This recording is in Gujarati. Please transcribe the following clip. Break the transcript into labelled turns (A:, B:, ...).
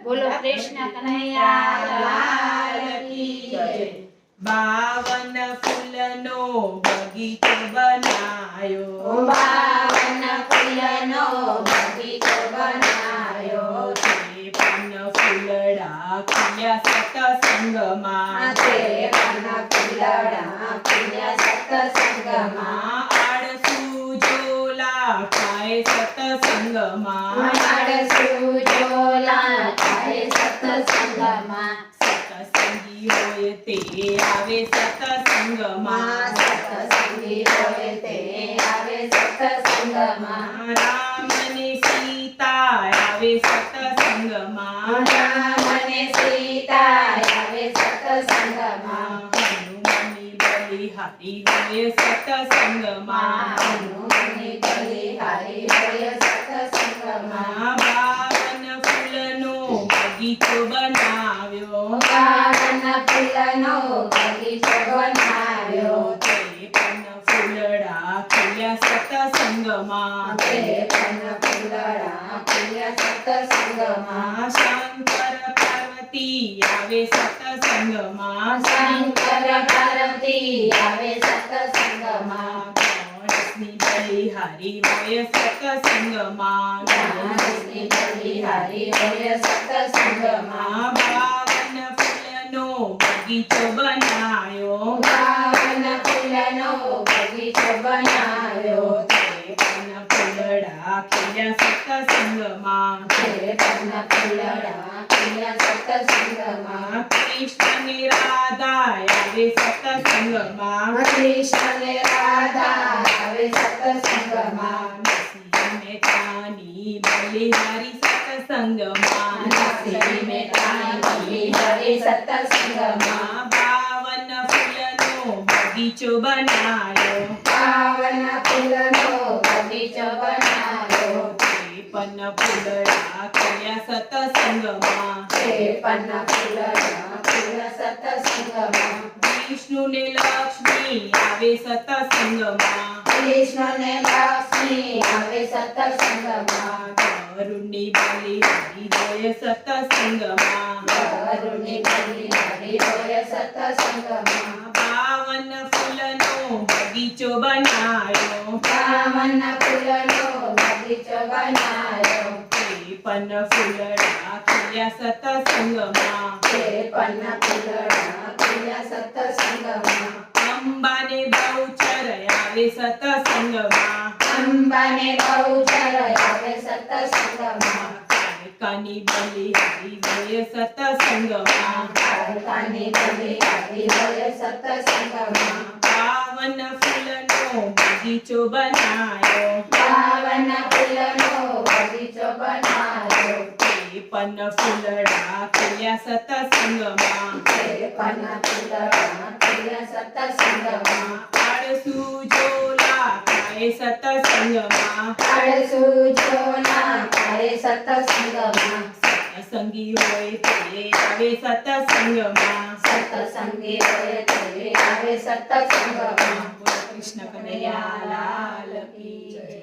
A: બોલો કૃષ્ણ કનૈયા લાલ કી જય।
B: 52 ફૂલનો બગીચો બનાયો,
A: 52 ફૂલનો બગીચો બનાયો,
B: 53 ફૂલડા ખીલ્યા સતસંગમાં,
A: 53 ફૂલડા ખીલ્યા સતસંગમાં,
B: આળસુ જોલા ખાય સતસંગમાં,
A: આળસુ જોલા ખાય સતસંગમાં,
B: સતસંગી હોય તે આવે સતસંગમાં,
A: સતસંગી હોય તે આવે સતસંગમાં,
B: રામ ને સીતા આવે સતસંગમાં,
A: રામ અને સીતા આવે સતસંગમાં,
B: હનુમાનની બલિહારી હોય સતસંગમાં,
A: હનુમાનની બલિહારી હોય સતસંગમાં,
B: 52 ફૂલનો બગીચો બનાવ્યો,
A: 52 ફૂલનો બગીચો બનાવ્યો,
B: 53 ફૂલડા ખીલ્યા સતસંગમાં,
A: 53 ફૂલડા ખીલ્યા સતસંગમાં,
B: શંકર પાર્વતી આવે સતસંગમાં,
A: શંકર પાર્વતી આવે સતસંગમાં,
B: ગણેશની બલિહારી હોય સતસંગમાં,
A: ગણેશની બલિહારી હોય સતસંગમાં,
B: 52 ફૂલનો બગીચો બનાયો,
A: 52 ફૂલનો બગીચો બનાવ્યો,
B: 53 ફૂલડા ખીલ્યા સતસંગમાં,
A: 53 ફૂલડા ખીલ્યા સતસંગમાં,
B: કૃષ્ણ ને રાધા આવે સતસંગમાં,
A: કૃષ્ણ ને રાધા આવે સતસંગમાં,
B: નરસિંહ મહેતાની બલિહારી સતસંગમાં,
A: નરસિંહ મહેતાની બલિહારી સતસંગમાં,
B: 52 ફૂલનો બગીચો બનાયો,
A: 52 ફૂલનો બગીચો બનાવ્યો,
B: 53 ફૂલડા ખીલ્યા સતસંગમાં,
A: 53 ફૂલડા ખીલ્યા સતસંગમાં,
B: વિષ્ણુ ને લક્ષ્મી આવે સતસંગમાં,
A: કૃષ્ણ ને લક્ષ્મી આવે સતસંગમાં,
B: ગરુડની બલિહારી હોય સતસંગમાં,
A: ગરુડની બલિહારી હોય સતસંગમાં,
B: 52 ફૂલનો બગીચો બનાયો,
A: 52 ફૂલનો બગીચો બનાવ્યો,
B: 53 ફૂલડા ખીલ્યા સતસંગમાં,
A: 53 ફૂલડા ખીલ્યા સતસંગમાં,
B: અંબાને બહુચર આવે સતસંગમાં,
A: અંબાને બહુચર આવે સતસંગમાં,
B: કાની બલિહારી હોય સતસંગમાં,
A: કાળકાની બલિહારી હોય સતસંગમાં,
B: 52 ફૂલનો બગીચો બનાયો,
A: 52 ફૂલનો બગીચો બનાવ્યો,
B: 53 ફૂલડા ખીલ્યા સતસંગમાં,
A: 53 ફૂલડા ખીલ્યા સતસંગમાં,
B: આળસુ જોલા ખાય સતસંગમાં,
A: આળસુ જોલા ખાય સતસંગમાં,
B: સતસંગી હોય તે આવે સતસંગમાં,
A: સતસંગી હોય તે આવે સતસંગમાં,
B: બોલો કૃષ્ણ કનૈયા લાલ કી જય।